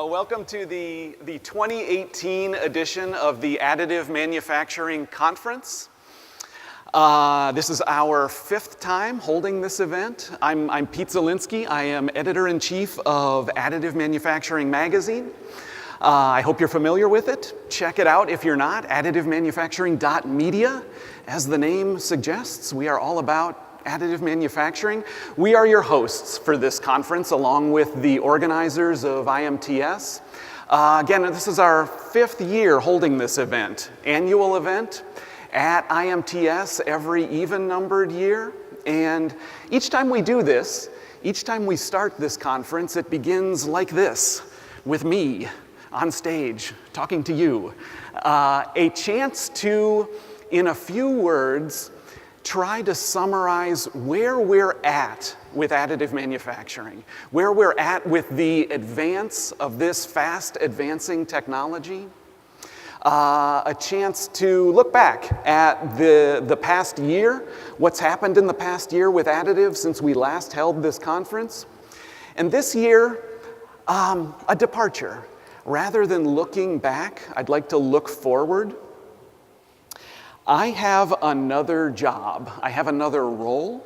Welcome to the 2018 edition of the Additive Manufacturing Conference. This is our 5th time holding this event. I'm Pete Zelinski. I am Editor-in-Chief of Additive Manufacturing Magazine. I hope you're familiar with it. Check it out if you're not, additivemanufacturing.media. As the name suggests, we are all about additive manufacturing. We are your hosts for this conference, along with the organizers of IMTS. Again, this is our 5th year holding this event, annual event at IMTS every even-numbered year. And each time we do this, each time we start this conference, it begins like this, with me on stage talking to you. A chance to, in a few words, try to summarize where we're at with additive manufacturing, where we're at with the advance of this fast advancing technology, a chance to look back at the past year, what's happened in the past year with additive since we last held this conference, and this year, a departure. Rather than looking back, I'd like to look forward. I have another job. I have another role.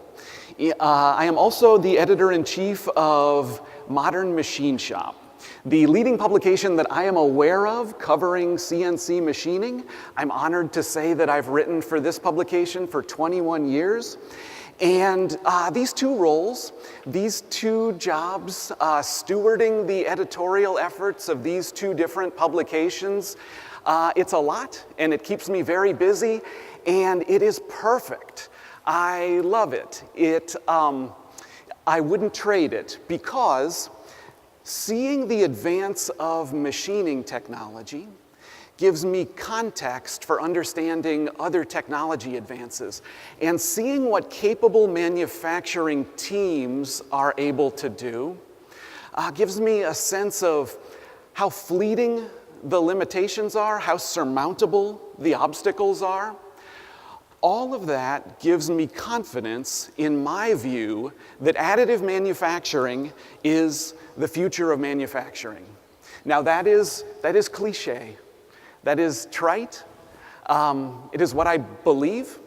I am also the editor-in-chief of Modern Machine Shop, the leading publication that I am aware of covering CNC machining. I'm honored to say that I've written for this publication for 21 years. And these two roles, these two jobs, stewarding the editorial efforts of these two different publications, it's a lot, and it keeps me very busy, and it is perfect. I love it. I wouldn't trade it, because seeing the advance of machining technology gives me context for understanding other technology advances, and seeing what capable manufacturing teams are able to do gives me a sense of how fleeting the limitations are, how surmountable the obstacles are. All of that gives me confidence in my view that additive manufacturing is the future of manufacturing. Now that is cliche. That is trite. It is what I believe.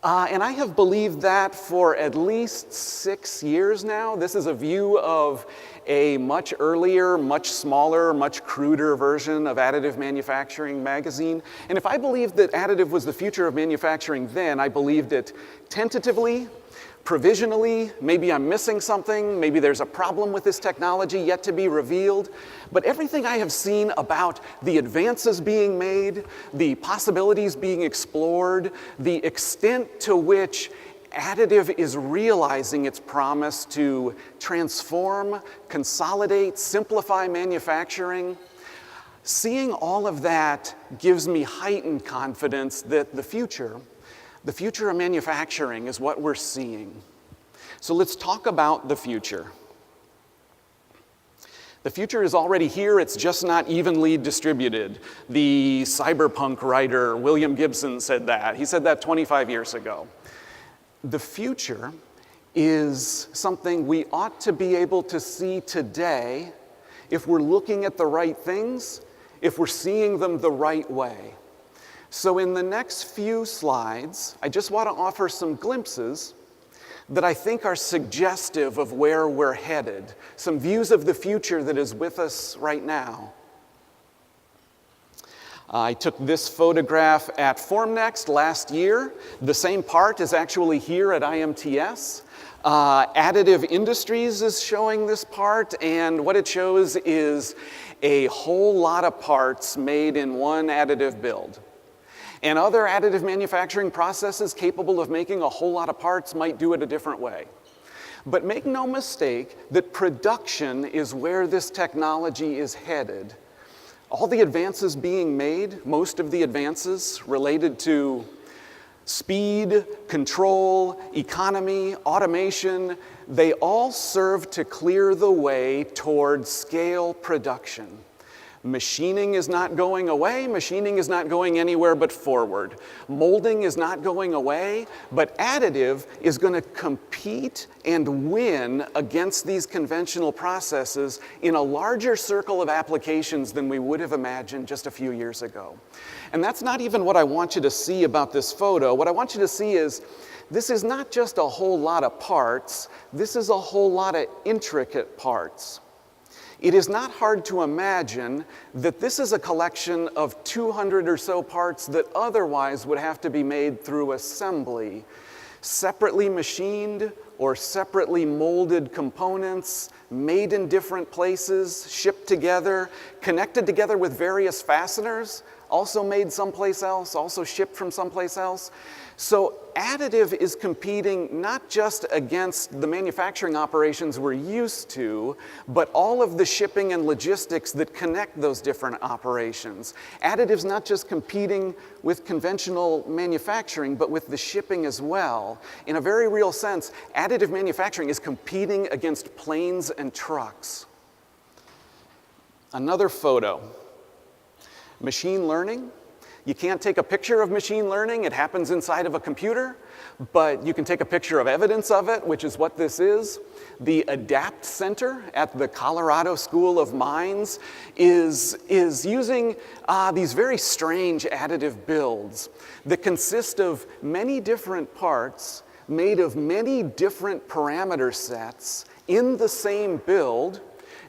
And I have believed that for at least 6 years now. This is a view of a much earlier, much smaller, much cruder version of Additive Manufacturing Magazine. And if I believed that additive was the future of manufacturing then, I believed it tentatively, provisionally. Maybe I'm missing something. Maybe there's a problem with this technology yet to be revealed. But everything I have seen about the advances being made, the possibilities being explored, the extent to which additive is realizing its promise to transform, consolidate, simplify manufacturing, seeing all of that gives me heightened confidence that the future of manufacturing is what we're seeing. So let's talk about the future. The future is already here, it's just not evenly distributed. The cyberpunk writer William Gibson said that. He said that 25 years ago. The future is something we ought to be able to see today if we're looking at the right things, if we're seeing them the right way. So in the next few slides, I just want to offer some glimpses that I think are suggestive of where we're headed, some views of the future that is with us right now. I took this photograph at Formnext last year. The same part is actually here at IMTS. Additive Industries is showing this part, and what it shows is a whole lot of parts made in one additive build. And other additive manufacturing processes capable of making a whole lot of parts might do it a different way. But make no mistake that production is where this technology is headed. All the advances being made, most of the advances related to speed, control, economy, automation, they all serve to clear the way toward scale production. Machining is not going away. Machining is not going anywhere but forward. Molding is not going away, but additive is going to compete and win against these conventional processes in a larger circle of applications than we would have imagined just a few years ago. And that's not even what I want you to see about this photo. What I want you to see is this is not just a whole lot of parts. This is a whole lot of intricate parts. It is not hard to imagine that this is a collection of 200 or so parts that otherwise would have to be made through assembly, separately machined or separately molded components, made in different places, shipped together, connected together with various fasteners, also made someplace else, also shipped from someplace else. So additive is competing not just against the manufacturing operations we're used to, but all of the shipping and logistics that connect those different operations. Additive's not just competing with conventional manufacturing, but with the shipping as well. In a very real sense, additive manufacturing is competing against planes and trucks. Another photo. Machine learning. You can't take a picture of machine learning. It happens inside of a computer, but you can take a picture of evidence of it, which is what this is. The ADAPT Center at the Colorado School of Mines is using these very strange additive builds that consist of many different parts made of many different parameter sets in the same build,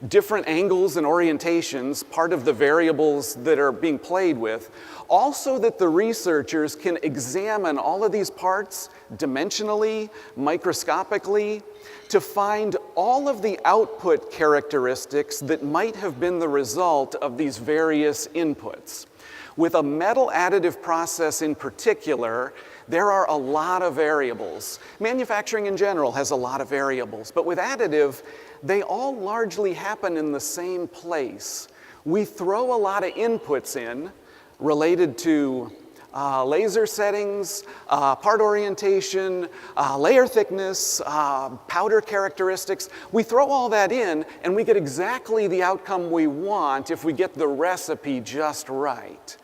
different angles and orientations, part of the variables that are being played with, also that the researchers can examine all of these parts dimensionally, microscopically, to find all of the output characteristics that might have been the result of these various inputs. With a metal additive process in particular, there are a lot of variables. Manufacturing in general has a lot of variables, but with additive, they all largely happen in the same place. We throw a lot of inputs in related to laser settings, part orientation, layer thickness, powder characteristics. We throw all that in and we get exactly the outcome we want if we get the recipe just right.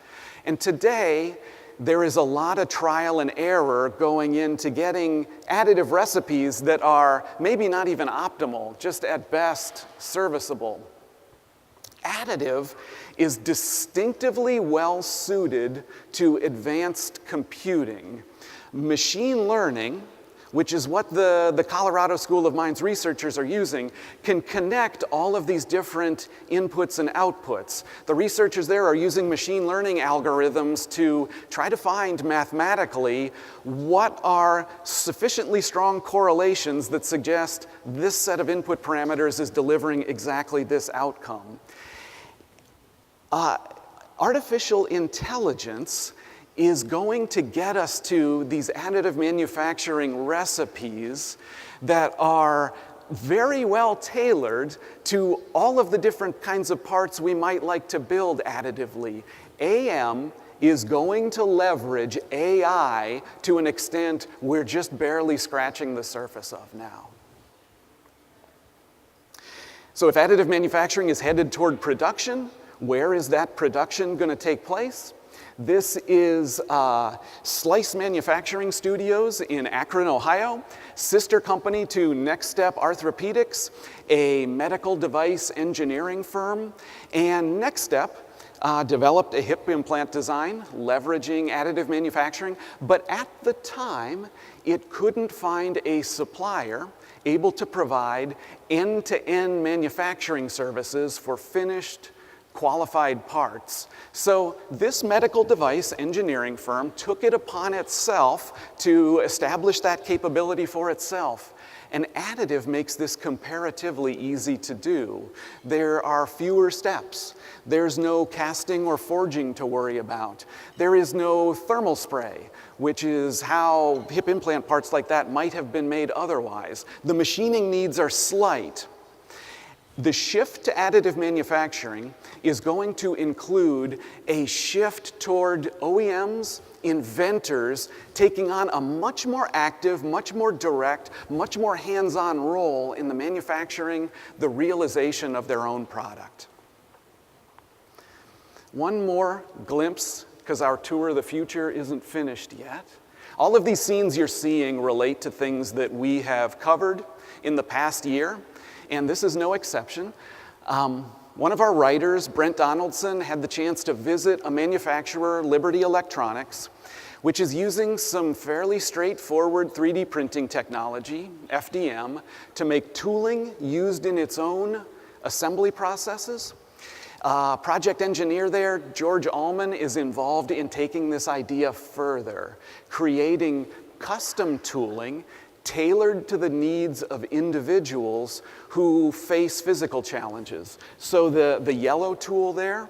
And today, there is a lot of trial and error going into getting additive recipes that are maybe not even optimal, just at best serviceable. Additive is distinctively well suited to advanced computing. Machine learning, which is what the Colorado School of Mines researchers are using, can connect all of these different inputs and outputs. The researchers there are using machine learning algorithms to try to find mathematically what are sufficiently strong correlations that suggest this set of input parameters is delivering exactly this outcome. Artificial intelligence is going to get us to these additive manufacturing recipes that are very well tailored to all of the different kinds of parts we might like to build additively. AM is going to leverage AI to an extent we're just barely scratching the surface of now. So if additive manufacturing is headed toward production, where is that production going to take place? This is Slice Manufacturing Studios in Akron, Ohio, sister company to Next Step Orthopedics, a medical device engineering firm. And Next Step developed a hip implant design leveraging additive manufacturing, but at the time, it couldn't find a supplier able to provide end-to-end manufacturing services for finished qualified parts. So this medical device engineering firm took it upon itself to establish that capability for itself. And additive makes this comparatively easy to do. There are fewer steps. There's no casting or forging to worry about. There is no thermal spray, which is how hip implant parts like that might have been made otherwise. The machining needs are slight. The shift to additive manufacturing is going to include a shift toward OEMs, inventors, taking on a much more active, much more direct, much more hands-on role in the manufacturing, the realization of their own product. One more glimpse, because our tour of the future isn't finished yet. All of these scenes you're seeing relate to things that we have covered in the past year, and this is no exception. One of our writers, Brent Donaldson, had the chance to visit a manufacturer, Liberty Electronics, which is using some fairly straightforward 3D printing technology, FDM, to make tooling used in its own assembly processes. Project engineer there, George Allman, is involved in taking this idea further, creating custom tooling tailored to the needs of individuals who face physical challenges. So the yellow tool there,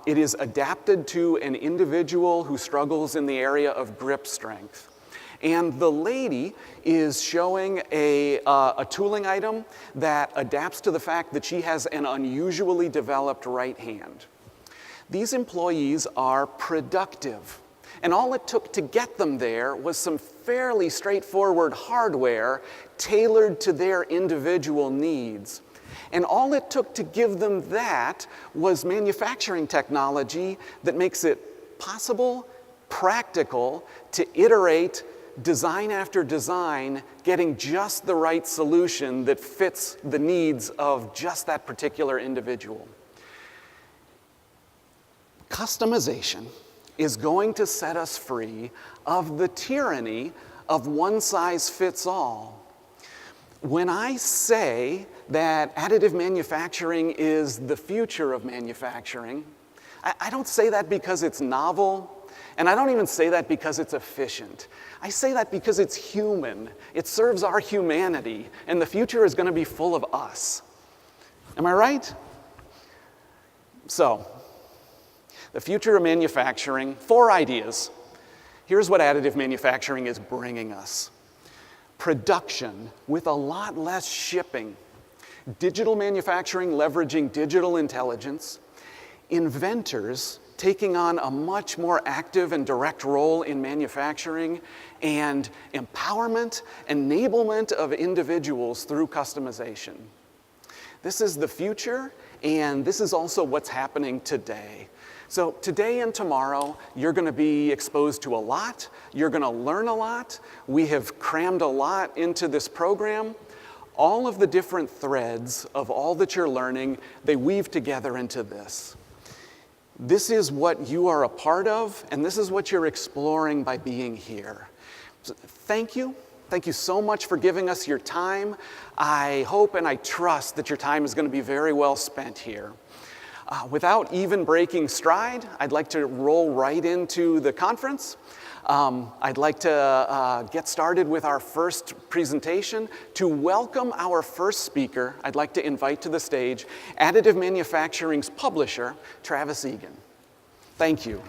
it is adapted to an individual who struggles in the area of grip strength. And the lady is showing a tooling item that adapts to the fact that she has an unusually developed right hand. These employees are productive. And all it took to get them there was some fairly straightforward hardware tailored to their individual needs. And all it took to give them that was manufacturing technology that makes it possible, practical, to iterate design after design, getting just the right solution that fits the needs of just that particular individual. Customization is going to set us free of the tyranny of one size fits all. When I say that additive manufacturing is the future of manufacturing, I don't say that because it's novel, and I don't even say that because it's efficient. I say that because it's human. It serves our humanity, and the future is going to be full of us. Am I right? So, the future of manufacturing, 4 ideas. Here's what additive manufacturing is bringing us. Production with a lot less shipping. Digital manufacturing leveraging digital intelligence. Inventors taking on a much more active and direct role in manufacturing, and empowerment, enablement of individuals through customization. This is the future, and this is also what's happening today. So today and tomorrow, you're going to be exposed to a lot. You're going to learn a lot. We have crammed a lot into this program. All of the different threads of all that you're learning, they weave together into this. This is what you are a part of, and this is what you're exploring by being here. So thank you. Thank you so much for giving us your time. I hope and I trust that your time is going to be very well spent here. Without even breaking stride, I'd like to roll right into the conference. I'd like to get started with our first presentation. To welcome our first speaker, I'd like to invite to the stage Additive Manufacturing's publisher, Travis Egan. Thank you.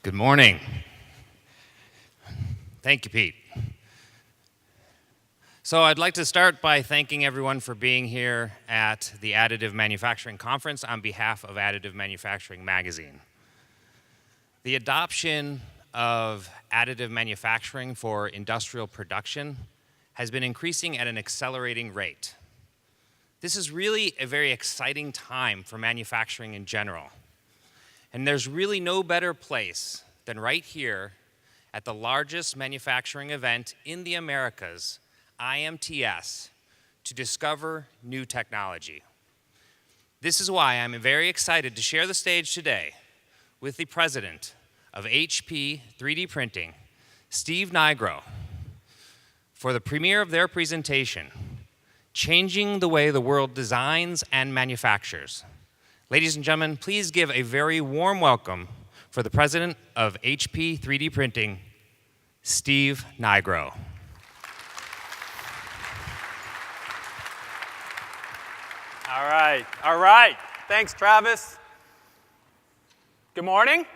Good morning. Thank you, Pete. So I'd like to start by thanking everyone for being here at the Additive Manufacturing Conference on behalf of Additive Manufacturing Magazine. The adoption of additive manufacturing for industrial production has been increasing at an accelerating rate. This is really a very exciting time for manufacturing in general. And there's really no better place than right here at the largest manufacturing event in the Americas, IMTS, to discover new technology. This is why I'm very excited to share the stage today with the president of HP 3D Printing, Steve Nigro, for the premiere of their presentation, Changing the Way the World Designs and Manufactures. Ladies and gentlemen, please give a very warm welcome for the president of HP 3D Printing, Steve Nigro. All right. Thanks, Travis. Good morning.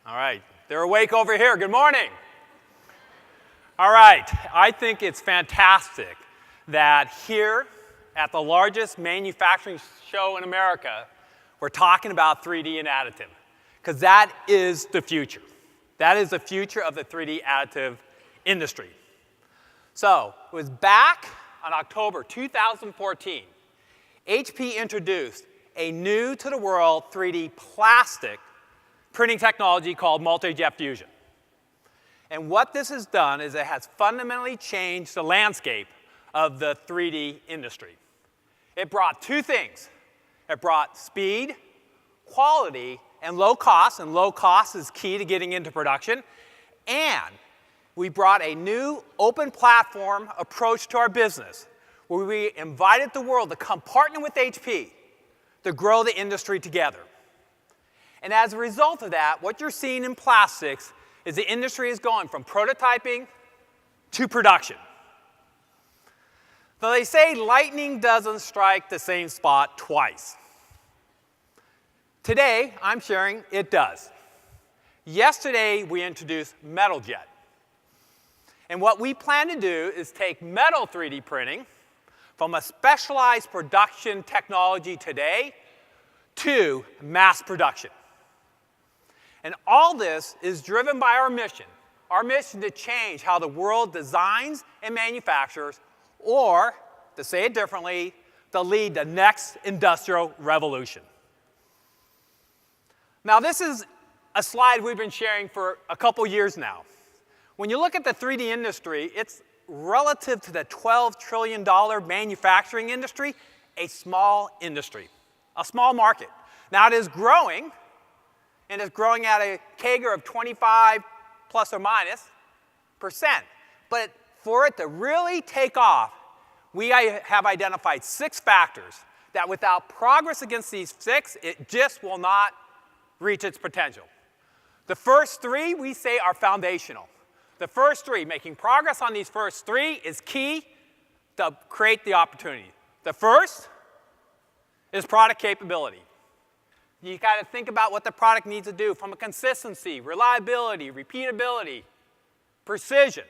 All right, they're awake over here. Good morning. All right, I think it's fantastic that here at the largest manufacturing show in America, we're talking about 3D and additive, because that is the future. That is the future of the 3D additive industry. So it was back on October 2014, HP introduced a new to the world 3D plastic printing technology called multi-jet fusion. And what this has done is it has fundamentally changed the landscape of the 3D industry. It brought two things. It brought speed, quality, and low cost is key to getting into production. And we brought a new open platform approach to our business, where we invited the world to come partner with HP to grow the industry together. And as a result of that, what you're seeing in plastics is the industry is going from prototyping to production. So they say lightning doesn't strike the same spot twice. Today, I'm sharing it does. Yesterday, we introduced MetalJet. And what we plan to do is take metal 3D printing from a specialized production technology today to mass production. And all this is driven by our mission to change how the world designs and manufactures, or, to say it differently, to lead the next industrial revolution. Now, this is a slide we've been sharing for a couple years now. When you look at the 3D industry, it's relative to the $12 trillion manufacturing industry, a small industry, a small market. Now, it is growing, and it's growing at a CAGR of 25 plus or minus %. But for it to really take off, we have identified 6 factors that without progress against these 6, it just will not reach its potential. The first 3 we say are foundational. The first 3, making progress on these first 3 is key to create the opportunity. The first is product capability. You got to think about what the product needs to do from a consistency, reliability, repeatability, precision.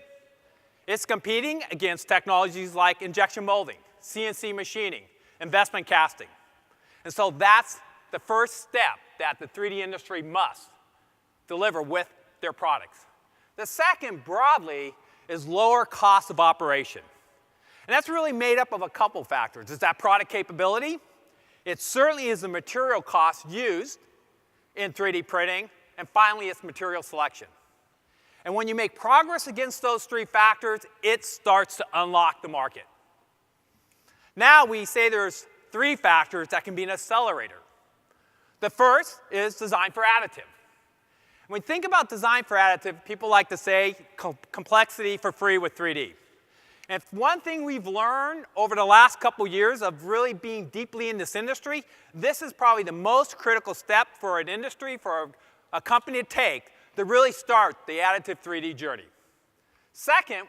It's competing against technologies like injection molding, CNC machining, investment casting. And so that's the first step that the 3D industry must deliver with their products. The second, broadly, is lower cost of operation. And that's really made up of a couple factors. Is that product capability? It certainly is the material cost used in 3D printing, and finally, it's material selection. And when you make progress against those 3 factors, it starts to unlock the market. Now we say there's 3 factors that can be an accelerator. The first is design for additive. When we think about design for additive, people like to say complexity for free with 3D. And one thing we've learned over the last couple years of really being deeply in this industry, this is probably the most critical step for an industry, for a company to take to really start the additive 3D journey. Second,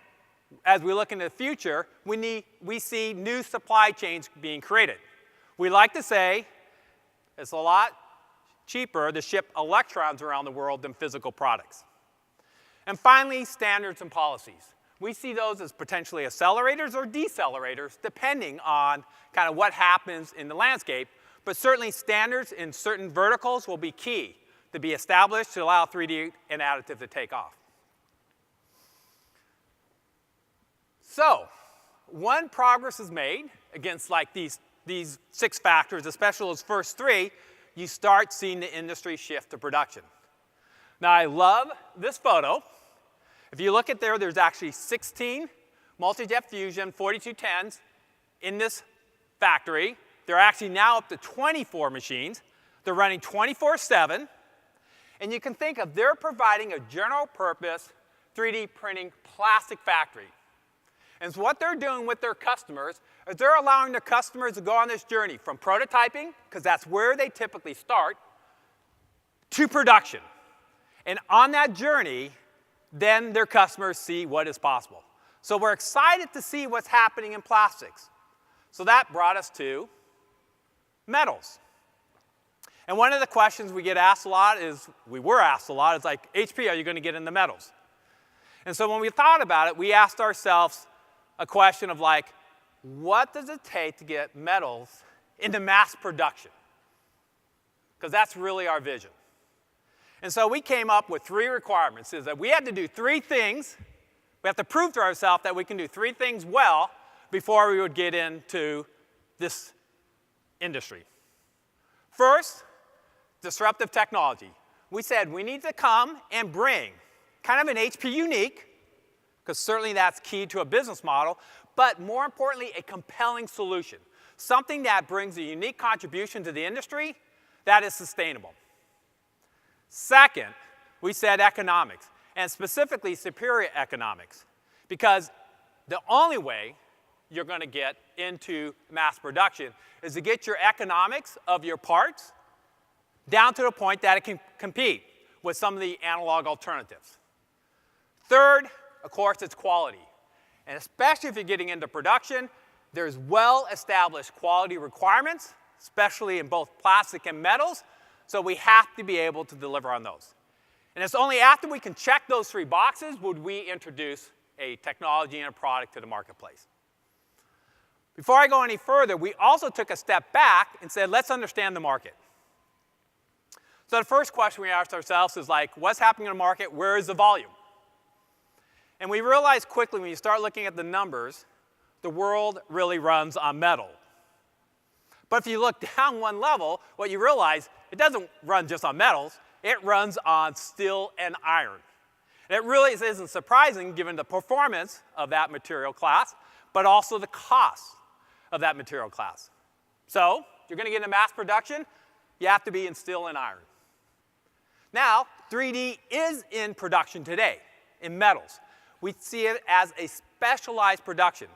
as we look into the future, we see new supply chains being created. We like to say it's a lot cheaper to ship electrons around the world than physical products. And finally, standards and policies. We see those as potentially accelerators or decelerators, depending on kind of what happens in the landscape. But certainly standards in certain verticals will be key to be established to allow 3D and additive to take off. So, when progress is made against like these 6 factors, especially those first 3, you start seeing the industry shift to production. Now, I love this photo. If you look at there's actually 16 multi-jet fusion 4210s in this factory. They're actually now up to 24 machines. They're running 24/7. And you can think of they're providing a general purpose 3D printing plastic factory. And so what they're doing with their customers is they're allowing their customers to go on this journey from prototyping, because that's where they typically start, to production. And on that journey, then their customers see what is possible. So we're excited to see what's happening in plastics. So that brought us to metals. And one of the questions we get asked a lot is, like, HP, are you going to get into metals? And so when we thought about it, we asked ourselves a question of like, what does it take to get metals into mass production? because that's really our vision. And so we came up with 3 requirements, is that we had to do 3 things. We have to prove to ourselves that we can do 3 things well before we would get into this industry. First, disruptive technology. We said we need to come and bring kind of an HP unique, because certainly that's key to a business model, but more importantly, a compelling solution. Something that brings a unique contribution to the industry that is sustainable. Second, we said economics, and specifically superior economics, because the only way you're going to get into mass production is to get your economics of your parts down to the point that it can compete with some of the analog alternatives. Third, of course, it's quality. And especially if you're getting into production, there's well-established quality requirements, especially in both plastic and metals, so we have to be able to deliver on those. And it's only after we can check those 3 boxes would we introduce a technology and a product to the marketplace. Before I go any further, we also took a step back and said, let's understand the market. So the first question we asked ourselves is like, what's happening in the market? Where is the volume? And we realized quickly when you start looking at the numbers, the world really runs on metal. But if you look down one level, what you realize, it doesn't run just on metals, it runs on steel and iron. And it really isn't surprising given the performance of that material class, but also the cost of that material class. So, if you're going to get into mass production, you have to be in steel and iron. Now, 3D is in production today, in metals. We see it as a specialized production.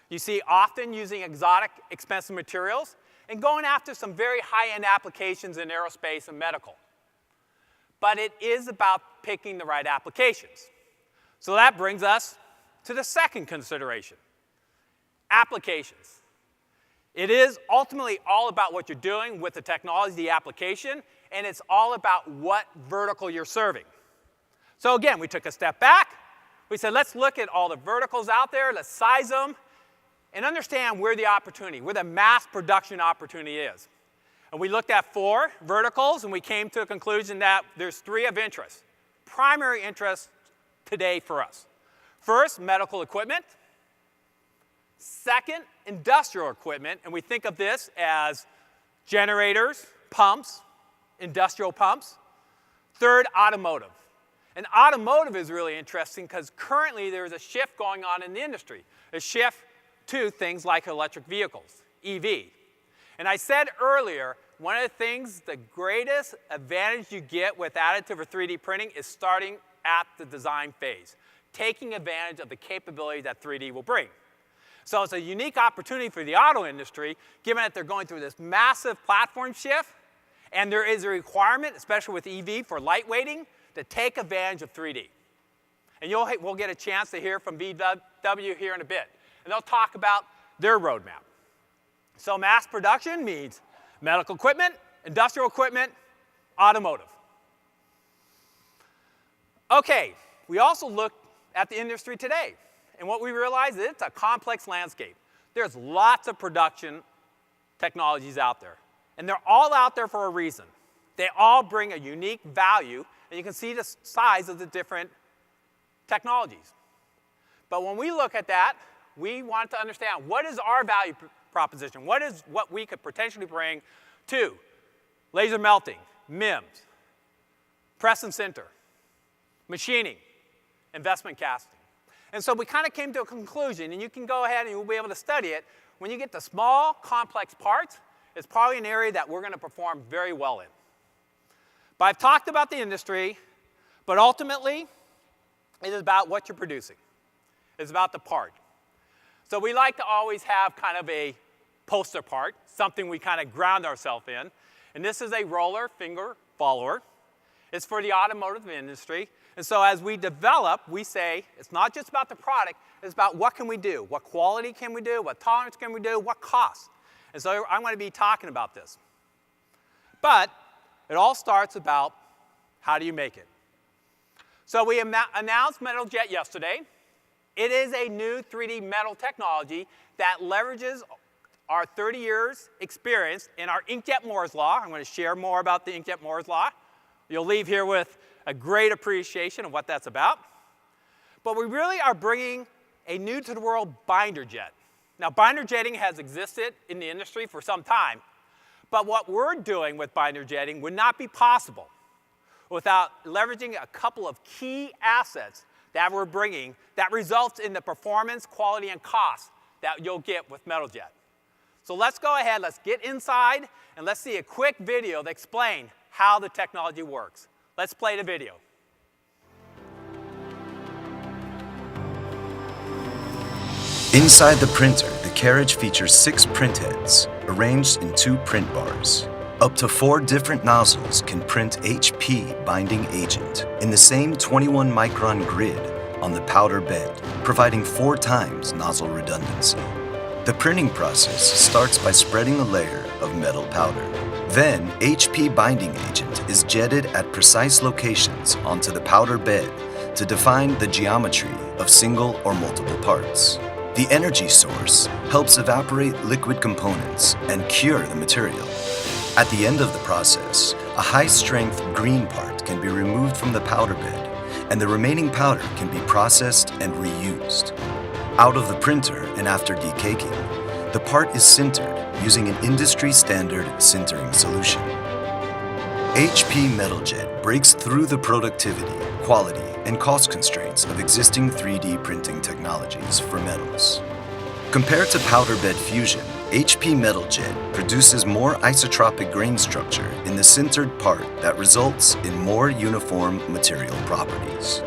You see often using exotic, expensive materials and going after some very high-end applications in aerospace and medical. But it is about picking the right applications. So that brings us to the second consideration, applications. It is ultimately all about what you're doing with the technology, the application, and it's all about what vertical you're serving. So again, we took a step back. We said, let's look at all the verticals out there, let's size them, and understand where the opportunity, where the mass production opportunity is. And we looked at 4 verticals, and we came to a conclusion that there's 3 of interest, primary interest today for us. First, medical equipment. Second, industrial equipment, and we think of this as generators, pumps, industrial pumps. Third, automotive. And automotive is really interesting because currently there's a shift going on in the industry, a shift to things like electric vehicles, EV. And I said earlier, one of the things, the greatest advantage you get with additive or 3D printing is starting at the design phase, taking advantage of the capability that 3D will bring. So it's a unique opportunity for the auto industry, given that they're going through this massive platform shift, and there is a requirement, especially with EV, for lightweighting, to take advantage of 3D. And we'll get a chance to hear from VW here in a bit. And they'll talk about their roadmap. So mass production means medical equipment, industrial equipment, automotive. Okay, we also looked at the industry today. And what we realized is it's a complex landscape. There's lots of production technologies out there. And they're all out there for a reason. They all bring a unique value, and you can see the size of the different technologies. But when we look at that, we want to understand what is our value proposition? What is what we could potentially bring to laser melting, MIMS, press and sinter, machining, investment casting. And so we kind of came to a conclusion, and you can go ahead and you'll be able to study it. When you get to small, complex parts, it's probably an area that we're going to perform very well in. But I've talked about the industry, but ultimately, it is about what you're producing. It's about the part. So we like to always have kind of a poster part, something we kind of ground ourselves in. And this is a roller finger follower. It's for the automotive industry. And so as we develop, we say it's not just about the product, it's about what can we do? What quality can we do? What tolerance can we do? What cost? And so I'm going to be talking about this. But it all starts about how do you make it? So we announced Metaljet yesterday. It is a new 3D metal technology that leverages our 30 years experience in our inkjet Moore's Law. I'm going to share more about the inkjet Moore's Law. You'll leave here with a great appreciation of what that's about. But we really are bringing a new-to-the-world binder jet. Now, binder jetting has existed in the industry for some time, but what we're doing with binder jetting would not be possible without leveraging a couple of key assets that we're bringing that results in the performance, quality, and cost that you'll get with metal jet. So let's go ahead, let's get inside, and let's see a quick video that explains how the technology works. Let's play the video. Inside the printer, the carriage features 6 print heads, arranged in 2 print bars. Up to 4 different nozzles can print HP binding agent in the same 21-micron grid on the powder bed, providing 4 times nozzle redundancy. The printing process starts by spreading a layer of metal powder. Then, HP binding agent is jetted at precise locations onto the powder bed to define the geometry of single or multiple parts. The energy source helps evaporate liquid components and cure the material. At the end of the process, a high-strength green part can be removed from the powder bed, and the remaining powder can be processed and reused. Out of the printer and after decaking, the part is sintered using an industry-standard sintering solution. HP MetalJet breaks through the productivity, quality, and cost constraints of existing 3D printing technologies for metals. Compared to powder bed fusion, HP MetalJet produces more isotropic grain structure in the sintered part that results in more uniform material properties.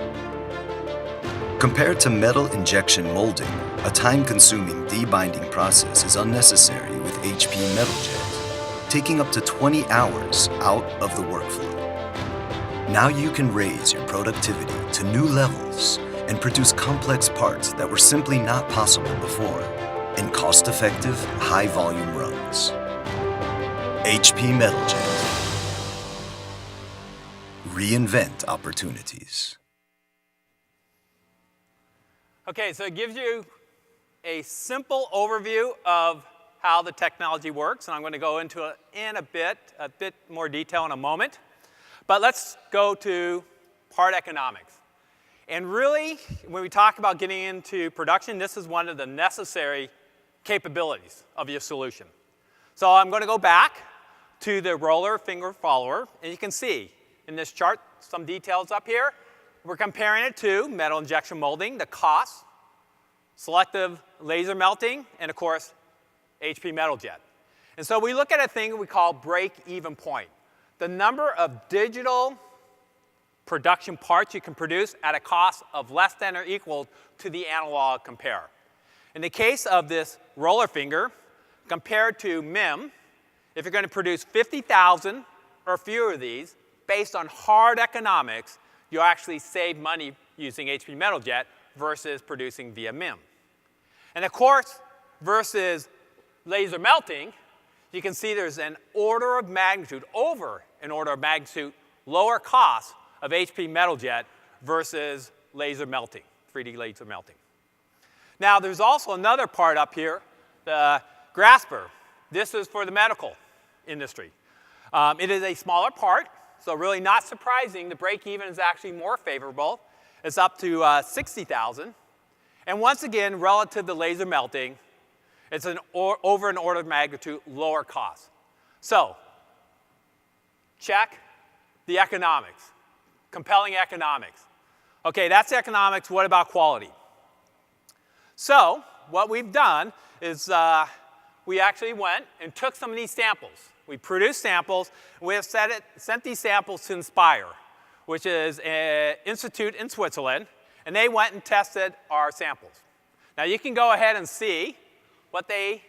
Compared to metal injection molding, a time-consuming debinding process is unnecessary with HP MetalJet, taking up to 20 hours out of the workflow. Now you can raise your productivity to new levels and produce complex parts that were simply not possible before in cost-effective, high-volume runs. HP MetalJet. Reinvent opportunities. Okay, so it gives you a simple overview of how the technology works, and I'm going to go into it in a bit more detail in a moment. But let's go to part economics. And really, when we talk about getting into production, this is one of the necessary capabilities of your solution. So I'm going to go back to the roller finger follower, and you can see in this chart some details up here. We're comparing it to metal injection molding, the cost, selective laser melting, and of course, HP MetalJet. And so we look at a thing we call break-even point. The number of digital production parts you can produce at a cost of less than or equal to the analog compare. In the case of this roller finger, compared to MIM, if you're going to produce 50,000 or fewer of these, based on hard economics, you actually save money using HP MetalJet versus producing via MIM. And of course, versus laser melting, you can see there's an order of magnitude, over an order of magnitude, lower cost of HP MetalJet versus laser melting, 3D laser melting. Now, there's also another part up here, the grasper. This is for the medical industry. It is a smaller part, so really not surprising, the break-even is actually more favorable. It's up to 60,000. And once again, relative to laser melting, it's over an order of magnitude lower cost. So, check the economics. Compelling economics. Okay, that's economics. What about quality? So, what we've done is we actually went and took some of these samples. We produced samples, and we have sent these samples to Inspire, which is an institute in Switzerland, and they went and tested our samples. Now, you can go ahead and see what they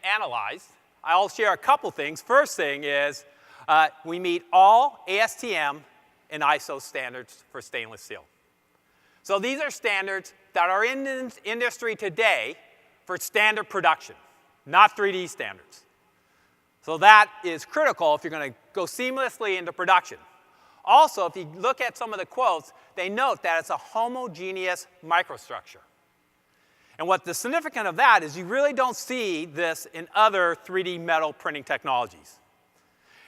analyzed. I'll share a couple things. First thing is we meet all ASTM and ISO standards for stainless steel. So these are standards that are in the industry today for standard production, not 3D standards. So that is critical if you're going to go seamlessly into production. Also, if you look at some of the quotes, they note that it's a homogeneous microstructure. And what the significance of that is you really don't see this in other 3D metal printing technologies.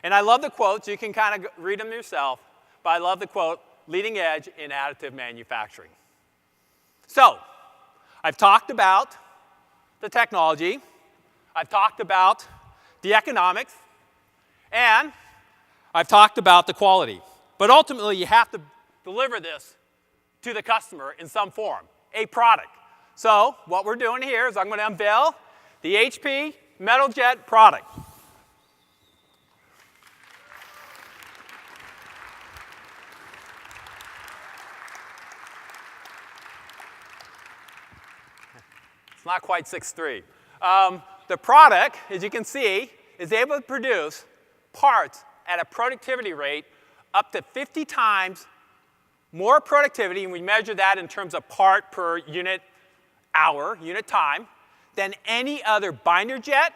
And I love the quotes. You can kind of read them yourself. But I love the quote, leading edge in additive manufacturing. So I've talked about the technology. I've talked about the economics. And I've talked about the quality. But ultimately, you have to deliver this to the customer in some form, a product. So what we're doing here is I'm going to unveil the HP Metal Jet product. It's not quite 6'3". The product, as you can see, is able to produce parts at a productivity rate up to 50 times more productivity, and we measure that in terms of part per unit hour, unit time, than any other binder jet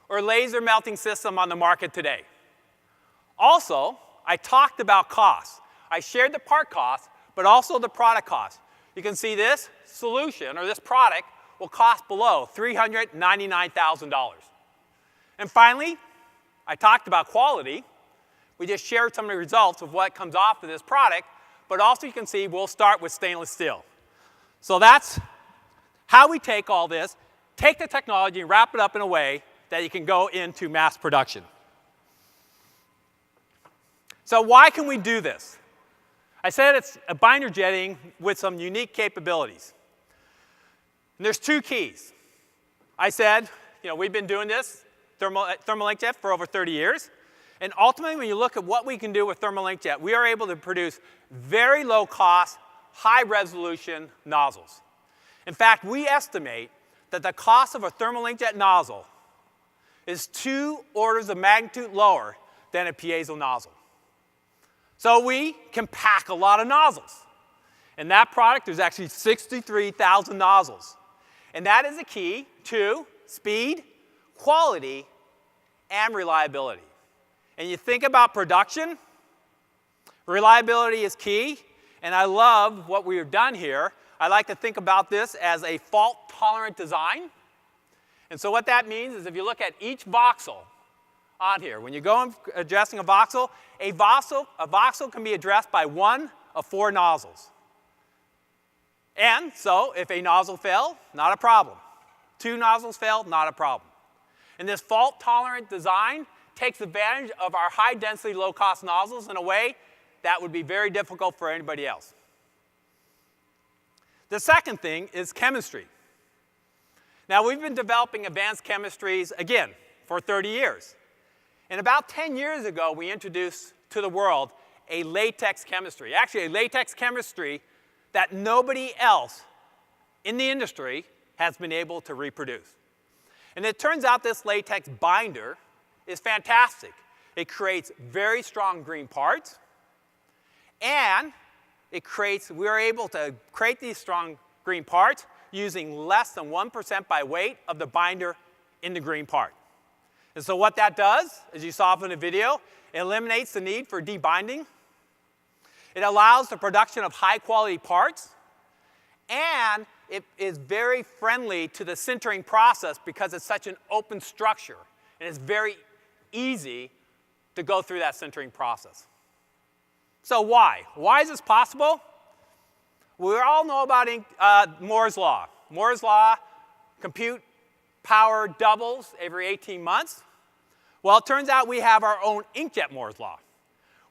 or laser melting system on the market today. Also, I talked about costs. I shared the part cost, but also the product cost. You can see this solution, or this product, will cost below $399,000. And finally, I talked about quality. We just shared some of the results of what comes off of this product, but also you can see we'll start with stainless steel. So that's how we take all this, take the technology and wrap it up in a way that you can go into mass production. So why can we do this? I said it's a binder jetting with some unique capabilities. And there's two keys. I said, we've been doing this, thermal inkjet, for over 30 years. And ultimately, when you look at what we can do with thermal inkjet, we are able to produce very low cost, high resolution nozzles. In fact, we estimate that the cost of a thermal inkjet nozzle is 2 orders of magnitude lower than a piezo nozzle. So we can pack a lot of nozzles. In that product, there's actually 63,000 nozzles. And that is the key to speed, quality, and reliability. And you think about production, reliability is key. And I love what we have done here. I like to think about this as a fault-tolerant design. And so what that means is if you look at each voxel on here, when you go and addressing a voxel can be addressed by one of 4 nozzles. And so if a nozzle failed, not a problem. 2 nozzles failed, not a problem. And this fault-tolerant design takes advantage of our high-density, low-cost nozzles in a way that would be very difficult for anybody else. The second thing is chemistry. Now, we've been developing advanced chemistries, again, for 30 years. And about 10 years ago, we introduced to the world a latex chemistry. Actually, a latex chemistry that nobody else in the industry has been able to reproduce. And it turns out this latex binder is fantastic. It creates very strong green parts, and we are able to create these strong green parts using less than 1% by weight of the binder in the green part. And so what that does, as you saw from the video, it eliminates the need for debinding. It allows the production of high-quality parts, and it is very friendly to the sintering process because it's such an open structure, and it's very easy to go through that sintering process. So why? Why is this possible? We all know about Moore's Law. Moore's Law, compute power doubles every 18 months. Well, it turns out we have our own inkjet Moore's Law.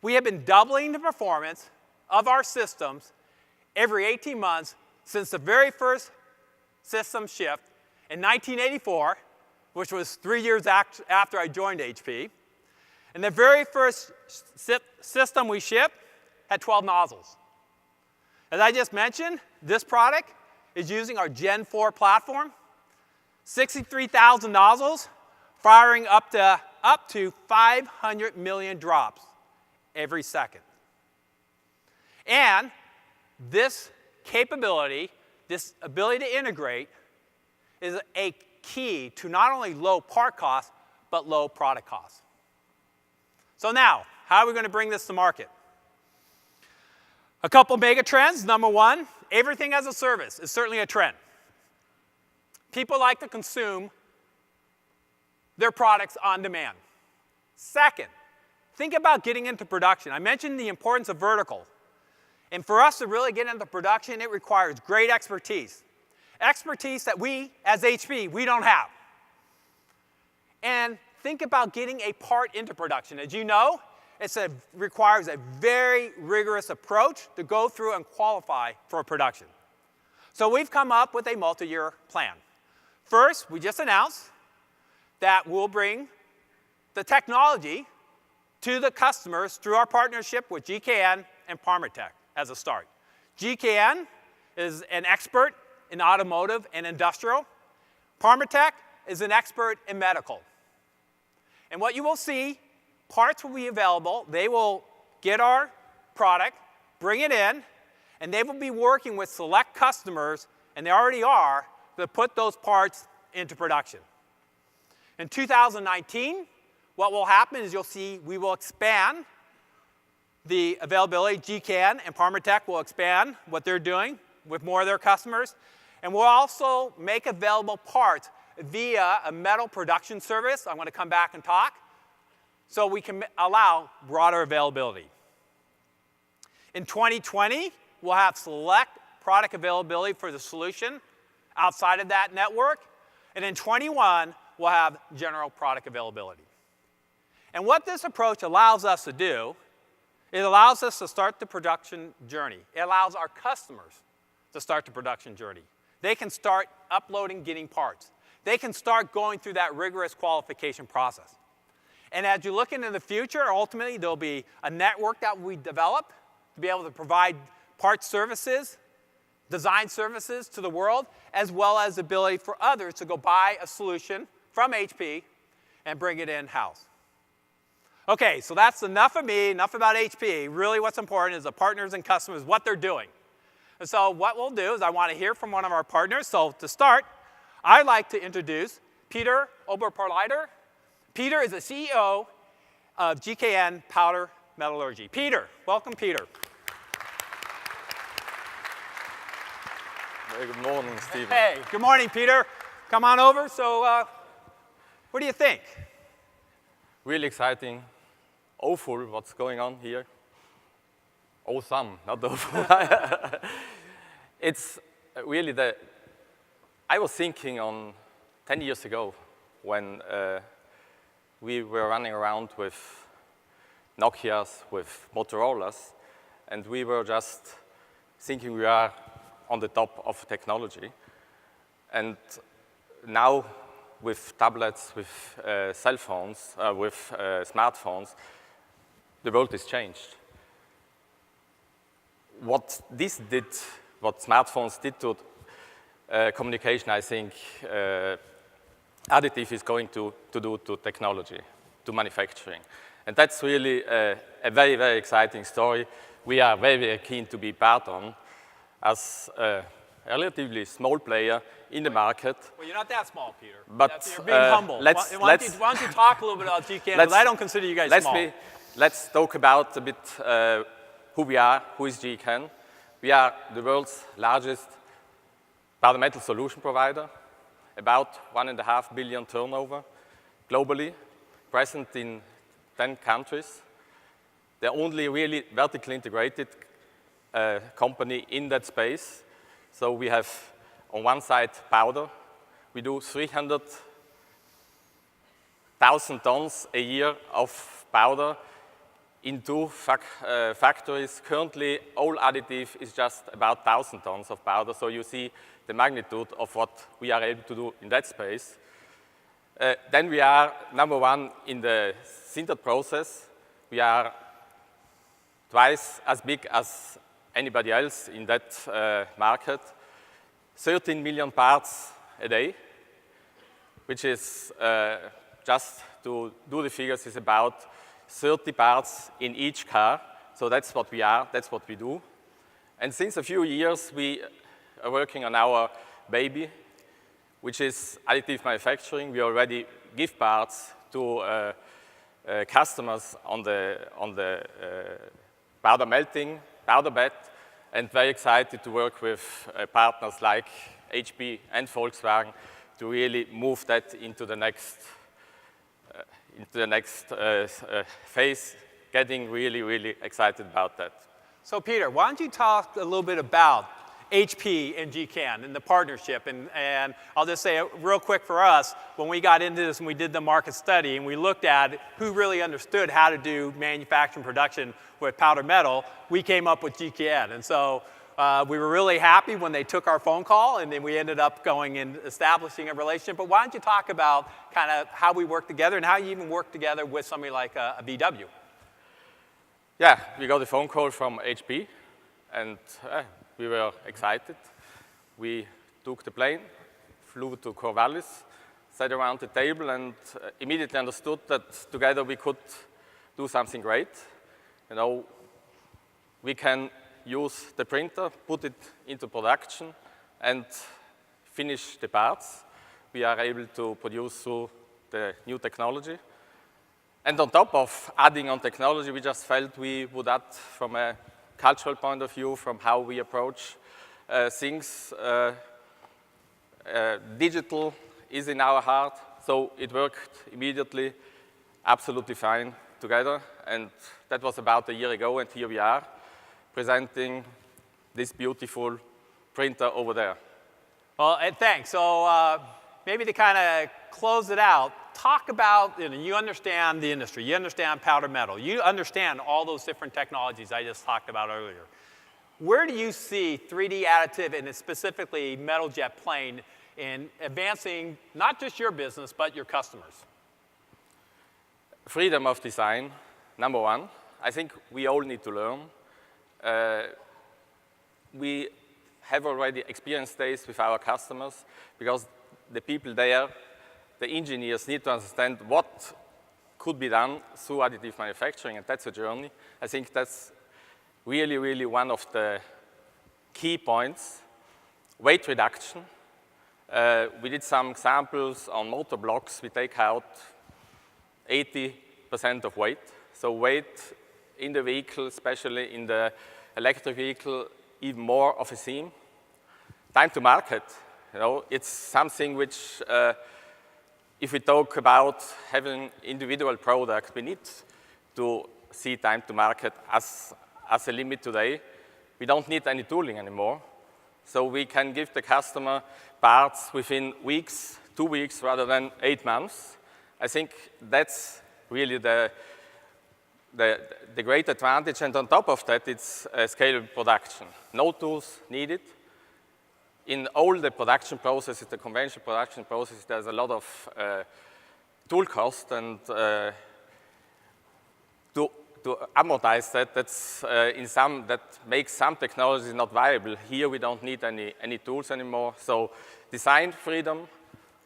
We have been doubling the performance of our systems every 18 months since the very first system shipped in 1984, which was 3 years after I joined HP. And the very first system we shipped had 12 nozzles. As I just mentioned, this product is using our Gen 4 platform, 63,000 nozzles, firing up to 500 million drops every second. And this capability, this ability to integrate, is a key to not only low part cost, but low product cost. So now, how are we going to bring this to market? A couple mega trends. Number one, everything as a service is certainly a trend. People like to consume their products on demand. Second, think about getting into production. I mentioned the importance of vertical. And for us to really get into production, it requires great expertise. Expertise that we, as HP, we don't have. And think about getting a part into production. As you know, it requires a very rigorous approach to go through and qualify for production. So we've come up with a multi-year plan. First, we just announced that we'll bring the technology to the customers through our partnership with GKN and Parmatech as a start. GKN is an expert in automotive and industrial. Parmatech is an expert in medical. And what you will see, parts will be available. They will get our product, bring it in, and they will be working with select customers, and they already are, to put those parts into production. In 2019, what will happen is you'll see we will expand the availability. GKN and Parmatech will expand what they're doing with more of their customers. And we'll also make available parts via a metal production service. I'm going to come back and talk. So we can allow broader availability. In 2020, we'll have select product availability for the solution outside of that network. And in 21, we'll have general product availability. And what this approach allows us to do, it allows us to start the production journey. It allows our customers to start the production journey. They can start uploading, getting parts. They can start going through that rigorous qualification process. And as you look into the future, ultimately, there'll be a network that we develop to be able to provide parts services, design services to the world, as well as the ability for others to go buy a solution from HP and bring it in-house. Okay, so that's enough of me, enough about HP. Really what's important is the partners and customers, what they're doing. And so what we'll do is I want to hear from one of our partners. So to start, I'd like to introduce Peter Oberparleiter. Peter is the CEO of GKN Powder Metallurgy. Peter, welcome, Peter. Good morning, Stephen. Hey, good morning, Peter. Come on over. So what do you think? Really exciting. Awful what's going on here. Awesome, not awful. It's really I was thinking on 10 years ago when we were running around with Nokias, with Motorola's, and we were just thinking we are on the top of technology. And now with tablets, with cell phones, with smartphones, the world has changed. What smartphones did to communication, I think Additive is going to do to technology, to manufacturing. And that's really a very, very exciting story. We are very, very keen to be part on as a relatively small player in the market. Well, you're not that small, Peter. But you're being humble. Why don't you talk a little bit about GKN, because I don't consider you guys small. Let's talk about a bit who we are, who is GKN. We are the world's largest powder metal solution provider, about $1.5 billion turnover globally, present in 10 countries. The only really vertically integrated company in that space. So we have, on one side, powder. We do 300,000 tons a year of powder in two factories. Currently, all Additive is just about 1,000 tons of powder. So you see the magnitude of what we are able to do in that space. Then we are #1 in the sintered process. We are twice as big as anybody else in that market. 13 million parts a day, which is, just to do the figures, is about 30 parts in each car. So that's what we are, that's what we do. And since a few years, we are working on our baby, which is additive manufacturing. We already give parts to customers on the powder melting, powder bed, and very excited to work with partners like HP and Volkswagen to really move that into the next phase. Getting really, really excited about that. So Peter, why don't you talk a little bit about HP and GCAN and the partnership, and I'll just say it real quick for us, when we got into this and we did the market study and we looked at who really understood how to do manufacturing production with powder metal, we came up with GCAN. And so we were really happy when they took our phone call, and then we ended up going and establishing a relationship. But why don't you talk about kind of how we work together and how you even work together with somebody like a VW? Yeah, we got a phone call from HP, and we were excited. We took the plane, flew to Corvallis, sat around the table, and immediately understood that together we could do something great. You know, we can use the printer, put it into production, and finish the parts. We are able to produce through the new technology. And on top of adding on technology, we just felt we would add from a cultural point of view, from how we approach things. Digital is in our heart, so it worked immediately, absolutely fine together. And that was about a year ago, and here we are, presenting this beautiful printer over there. Well, and thanks. So maybe to kind of close it out, talk about, you understand the industry, you understand powder metal, you understand all those different technologies I just talked about earlier. Where do you see 3D additive and specifically metal jet playing in advancing not just your business, but your customers? Freedom of design, number one. I think we all need to learn. We have already experienced days with our customers because the people there, the engineers, need to understand what could be done through additive manufacturing, and that's a journey. I think that's really, really one of the key points. Weight reduction. We did some examples on motor blocks. We take out 80% of weight. So weight in the vehicle, especially in the electric vehicle, even more of a theme. Time to market. You know, it's something which, if we talk about having individual product, we need to see time to market as a limit today. We don't need any tooling anymore. So we can give the customer parts within weeks, 2 weeks, rather than 8 months. I think that's really the great advantage. And on top of that, it's scalable production. No tools needed. In all the production processes, the conventional production processes, there's a lot of tool cost, and to amortize that, that makes some technologies not viable. Here we don't need any tools anymore. So design freedom,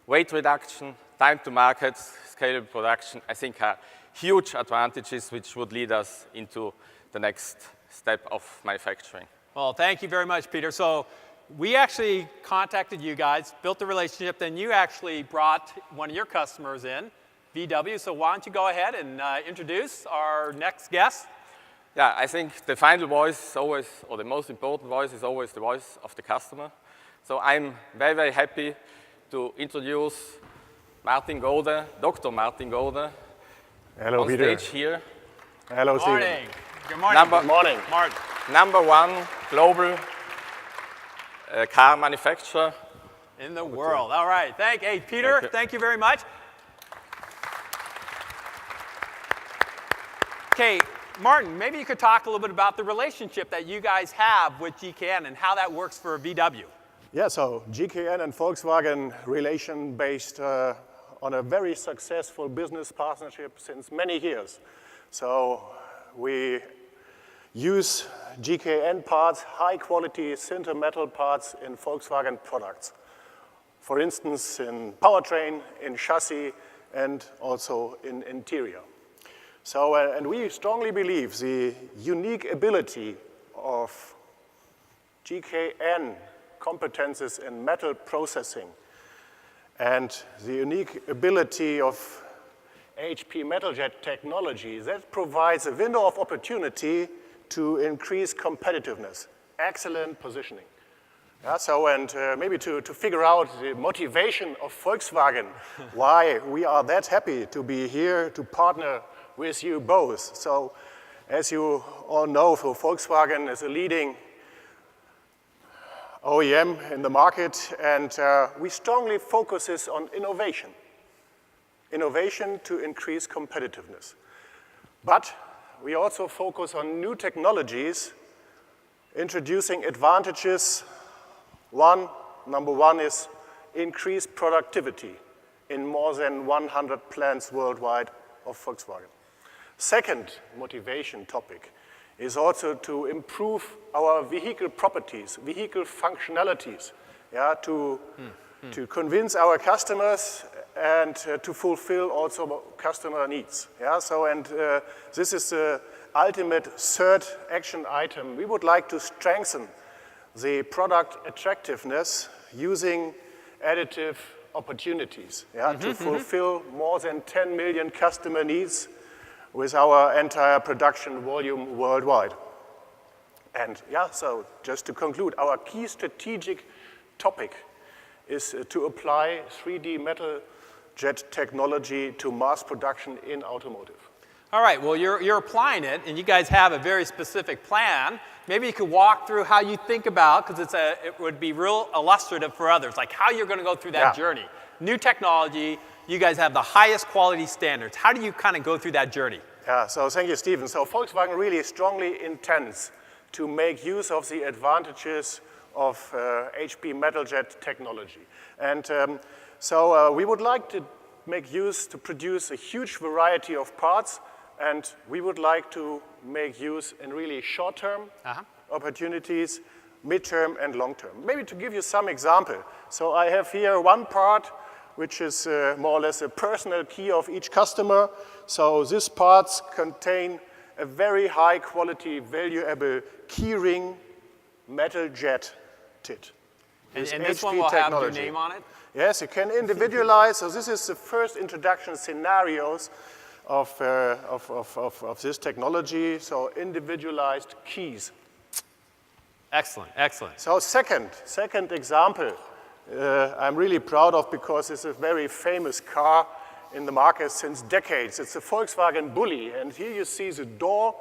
weight reduction, time to market, scalable production, I think are huge advantages which would lead us into the next step of manufacturing. Well, thank you very much, Peter. So we actually contacted you guys, built the relationship, then you actually brought one of your customers in, VW. So why don't you go ahead and introduce our next guest? Yeah, I think the final voice is always, or the most important voice is always the voice of the customer. So I'm very, very happy to introduce Martin Goede, Dr. Martin Goede. Hello, on Peter. Stage here. Hello, Good Stephen. morning. Good morning. Good morning. Martin. #1 global car manufacturer In the world. All right. Hey, Peter, thank you very much. Okay, Martin, maybe you could talk a little bit about the relationship that you guys have with GKN and how that works for VW. Yeah, so GKN and Volkswagen relation based on a very successful business partnership since many years. So we use GKN parts, high quality sinter metal parts in Volkswagen products. For instance, in powertrain, in chassis, and also in interior. So, and we strongly believe the unique ability of GKN competences in metal processing and the unique ability of HP metal jet technology, that provides a window of opportunity to increase competitiveness, excellent positioning. Yeah, so, and maybe to figure out the motivation of Volkswagen, why we are that happy to be here to partner with you both. So, as you all know, Volkswagen is a leading OEM in the market, and we strongly focus on innovation. Innovation to increase competitiveness. But we also focus on new technologies, introducing advantages. Number one is increased productivity in more than 100 plants worldwide of Volkswagen. Second motivation topic is also to improve our vehicle properties, vehicle functionalities, yeah, to convince our customers and to fulfill also customer needs. Yeah, so, and this is the ultimate third action item. We would like to strengthen the product attractiveness using additive opportunities, yeah, to fulfill more than 10 million customer needs with our entire production volume worldwide. And yeah, so just to conclude, our key strategic topic is to apply 3D metal jet technology to mass production in automotive. All right, well, you're applying it, and you guys have a very specific plan. Maybe you could walk through how you think about, because it would be real illustrative for others, like how you're going to go through that journey. New technology, you guys have the highest quality standards. How do you kind of go through that journey? Yeah, so thank you, Stephen. So Volkswagen really strongly intends to make use of the advantages of HP metal jet technology. And so we would like to make use to produce a huge variety of parts, and we would like to make use in really short-term opportunities, mid-term and long-term. Maybe to give you some example. So I have here one part which is more or less a personal key of each customer. So these parts contain a very high quality, valuable key ring metal jet tit. And this one will have your name on it? Yes, you can individualize. So this is the first introduction scenarios of this technology. So individualized keys. Excellent, excellent. So second example, I'm really proud of because it's a very famous car in the market since decades. It's a Volkswagen Bulli, and here you see the door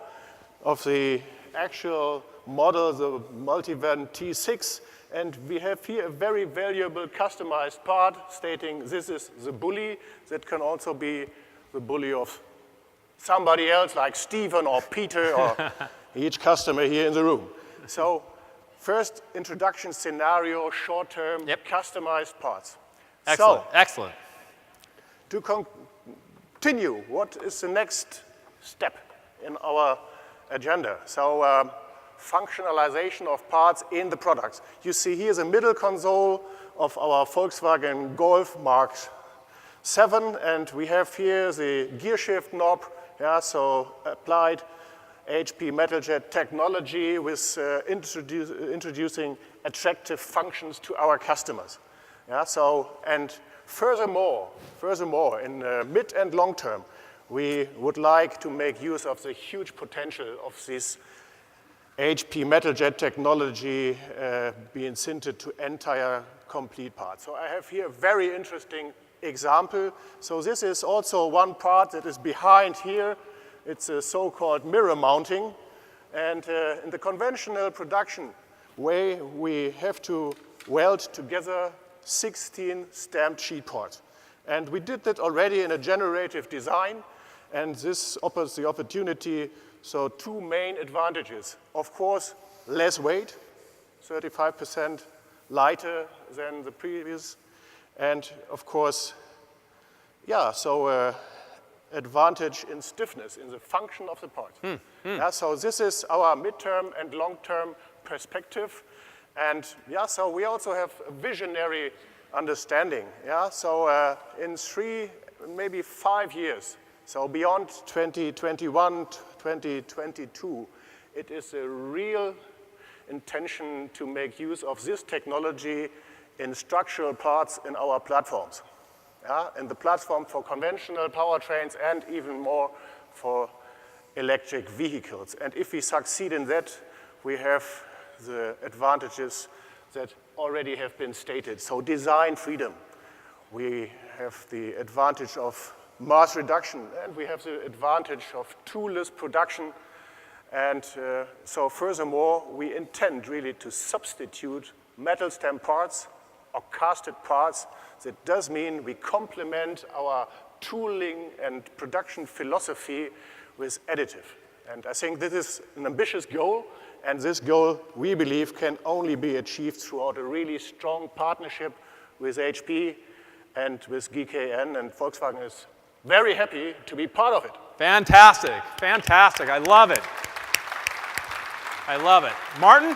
of the actual model, the Multivan T6, and we have here a very valuable customized part stating this is the Bulli. That can also be the Bulli of somebody else like Stephan or Peter or each customer here in the room. So first introduction scenario, short-term, customized parts. Excellent, so, excellent. To continue, what is the next step in our agenda? So functionalization of parts in the products. You see here the middle console of our Volkswagen Golf Mark 7, and we have here the gear shift knob, so applied HP metal jet technology with introducing attractive functions to our customers. And furthermore, in mid and long term, we would like to make use of the huge potential of this HP metal jet technology being sintered to entire complete parts. So I have here a very interesting example. So this is also one part that is behind here. It's a so-called mirror mounting. And in the conventional production way, we have to weld together 16 stamped sheet parts. And we did that already in a generative design. And this offers the opportunity, so two main advantages. Of course, less weight, 35% lighter than the previous. And of course, advantage in stiffness, in the function of the part. So this is our midterm and long-term perspective. And so we also have a visionary understanding. So in 3, maybe 5 years, so beyond 2021, 2022, it is a real intention to make use of this technology in structural parts in our platforms. And the platform for conventional powertrains and even more for electric vehicles. And if we succeed in that, we have the advantages that already have been stated. So design freedom. We have the advantage of mass reduction, and we have the advantage of toolless production. And so furthermore, we intend really to substitute metal stem parts or casted parts. That does mean we complement our tooling and production philosophy with additive. And I think this is an ambitious goal, and this goal, we believe, can only be achieved throughout a really strong partnership with HP and with GKN, and Volkswagen is very happy to be part of it. Fantastic, fantastic. I love it. I love it. Martin,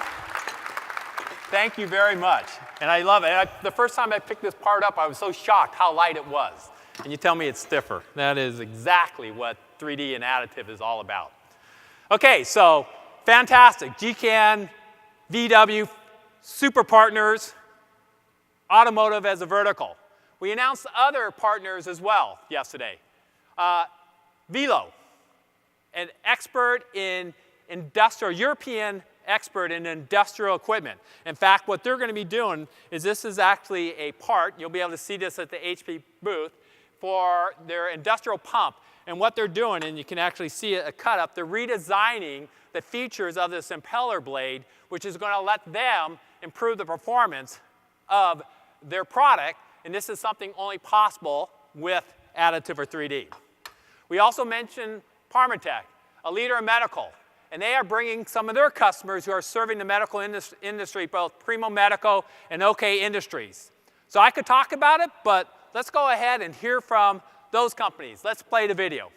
thank you very much. And I love it. And the first time I picked this part up, I was so shocked how light it was. And you tell me it's stiffer. That is exactly what 3D and additive is all about. Okay, so fantastic. GKN, VW, super partners, automotive as a vertical. We announced other partners as well yesterday. Velo, an expert in European expert in industrial equipment. In fact, what they're going to be doing is this is actually a part, you'll be able to see this at the HP booth, for their industrial pump. And what they're doing, and you can actually see a cut up, they're redesigning the features of this impeller blade, which is going to let them improve the performance of their product. And this is something only possible with additive or 3D. We also mentioned Parmatech, a leader in medical. And they are bringing some of their customers who are serving the medical industry, both Primo Medico and OK Industries. So I could talk about it, but let's go ahead and hear from those companies. Let's play the video.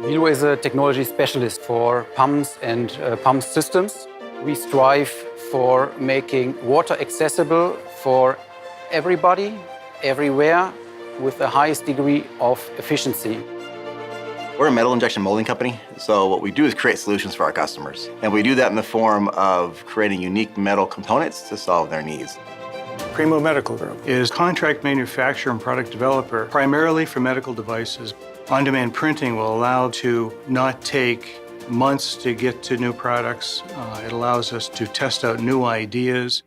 Velo is a technology specialist for pumps and pump systems. We strive for making water accessible for everybody, everywhere, with the highest degree of efficiency. We're a metal injection molding company, so what we do is create solutions for our customers. And we do that in the form of creating unique metal components to solve their needs. Primo Medical Group is contract manufacturer and product developer, primarily for medical devices. On-demand printing will allow to not take months to get to new products. It allows us to test out new ideas.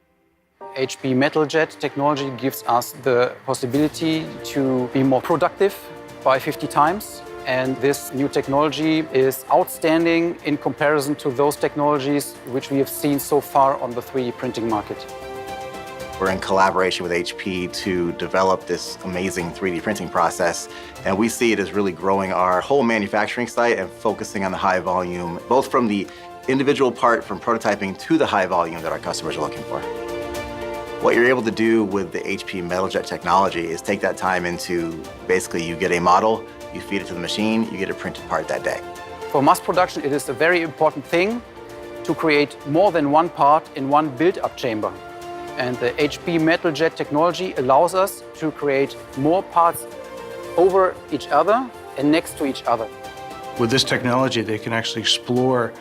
HP Metal Jet technology gives us the possibility to be more productive by 50 times. And this new technology is outstanding in comparison to those technologies which we have seen so far on the 3D printing market. We're in collaboration with HP to develop this amazing 3D printing process, and we see it as really growing our whole manufacturing site and focusing on the high volume, both from the individual part from prototyping to the high volume that our customers are looking for. What you're able to do with the HP Metal Jet technology is take that time into, basically you get a model, you feed it to the machine, you get a printed part that day. For mass production, it is a very important thing to create more than one part in one build-up chamber. And the HP Metal Jet technology allows us to create more parts over each other and next to each other. With this technology, they can actually explore,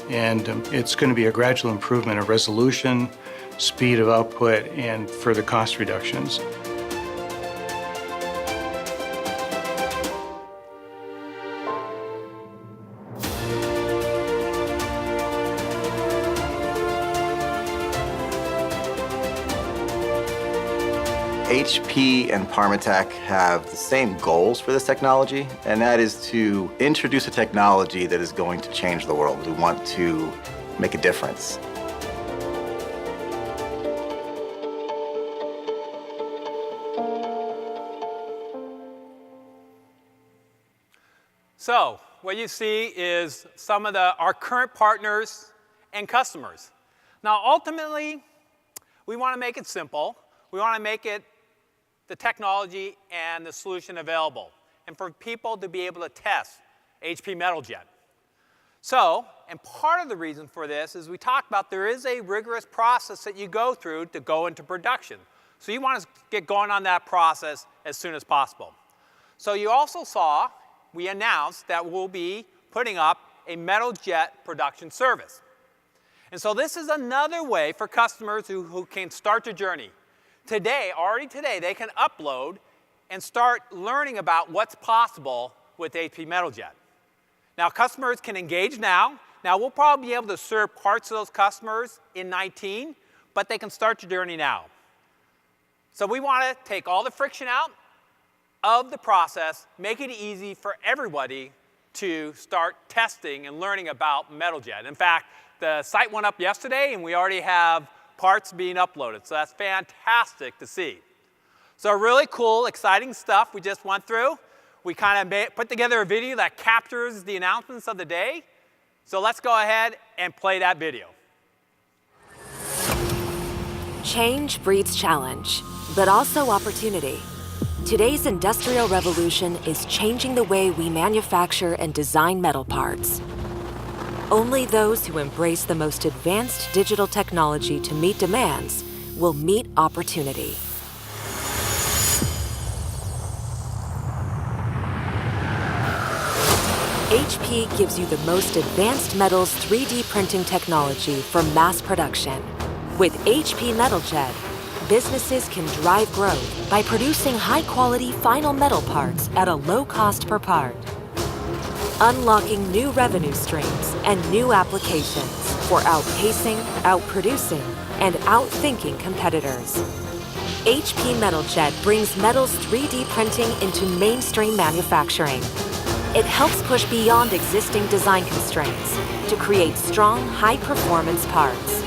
and it's going to be a gradual improvement of resolution, speed of output, and further cost reductions. HP and Parmatech have the same goals for this technology, and that is to introduce a technology that is going to change the world. We want to make a difference. So what you see is some of our current partners and customers. Now, ultimately, we want to make it simple. We want to make it the technology and the solution available, and for people to be able to test HP Metal Jet. So, and part of the reason for this is we talked about there is a rigorous process that you go through to go into production. So you want to get going on that process as soon as possible. So you also saw, we announced that we'll be putting up a Metal Jet production service. And so this is another way for customers who can start the journey. Today, already today, they can upload and start learning about what's possible with HP Metal Jet. Now, customers can engage now. Now, we'll probably be able to serve parts of those customers in 19, but they can start the journey now. So we want to take all the friction out of the process, make it easy for everybody to start testing and learning about MetalJet. In fact, the site went up yesterday, and we already have parts being uploaded. So that's fantastic to see. So really cool, exciting stuff we just went through. We kind of put together a video that captures the announcements of the day. So let's go ahead and play that video. Change breeds challenge, but also opportunity. Today's industrial revolution is changing the way we manufacture and design metal parts. Only those who embrace the most advanced digital technology to meet demands will meet opportunity. HP gives you the most advanced metals 3D printing technology for mass production. With HP MetalJet, businesses can drive growth by producing high-quality final metal parts at a low cost per part, unlocking new revenue streams and new applications for outpacing, outproducing, and outthinking competitors. HP MetalJet brings metals 3D printing into mainstream manufacturing. It helps push beyond existing design constraints to create strong, high-performance parts.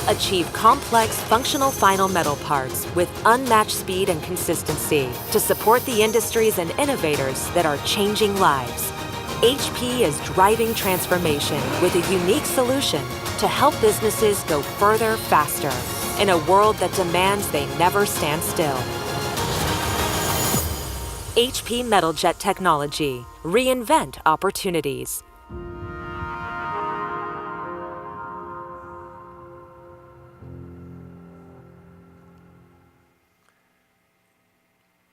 Achieve complex, functional final metal parts with unmatched speed and consistency to support the industries and innovators that are changing lives. HP is driving transformation with a unique solution to help businesses go further, faster, in a world that demands they never stand still. HP MetalJet technology. Reinvent opportunities.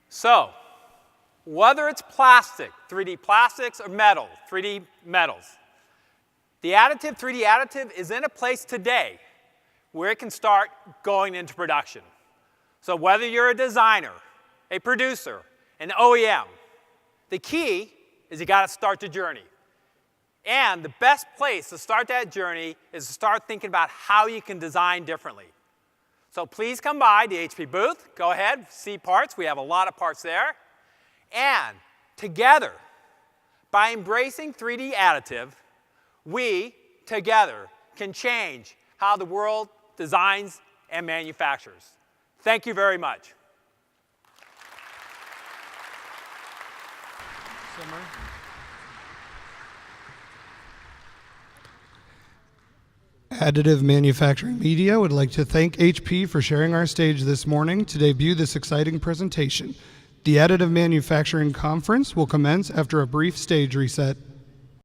So, whether it's plastic, 3D plastics, or metal, 3D metals, the additive, 3D additive, is in a place today where it can start going into production. So whether you're a designer, a producer, an OEM, the key is you got to start the journey. And the best place to start that journey is to start thinking about how you can design differently. So please come by the HP booth. Go ahead, see parts. We have a lot of parts there. And together, by embracing 3D additive, we together can change how the world designs and manufactures. Thank you very much. Additive Manufacturing Media would like to thank HP for sharing our stage this morning to debut this exciting presentation. The Additive Manufacturing Conference will commence after a brief stage reset.